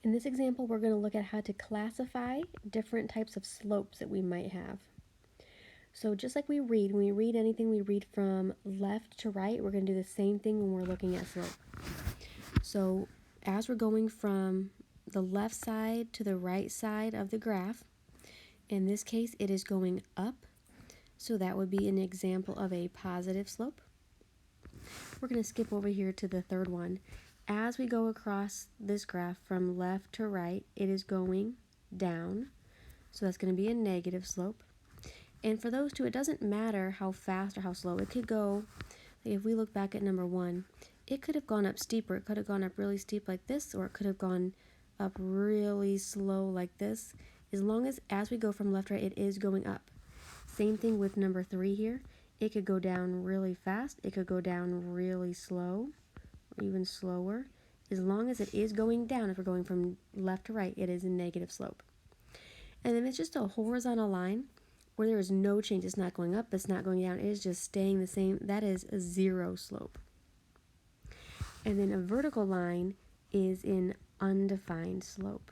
In this example, we're going to look at how to classify different types of slopes that we might have. So just like when we read anything, we read from left to right. We're going to do the same thing when we're looking at slope. So as we're going from the left side to the right side of the graph, in this case, it is going up. So that would be an example of a positive slope. We're going to skip over here to the third one. As we go across this graph from left to right, it is going down. So that's going to be a negative slope. And for those two, it doesn't matter how fast or how slow. It could go, if we look back at number 1, it could have gone up steeper. It could have gone up really steep like this, or it could have gone up really slow like this. As long as we go from left to right, it is going up. Same thing with number 3 here. It could go down really fast. It could go down really slow, or even slower. As long as it is going down, if we're going from left to right, it is a negative slope. And then it's just a horizontal line where there is no change. It's not going up, it's not going down, it is just staying the same. That is a zero slope. And then a vertical line is an undefined slope.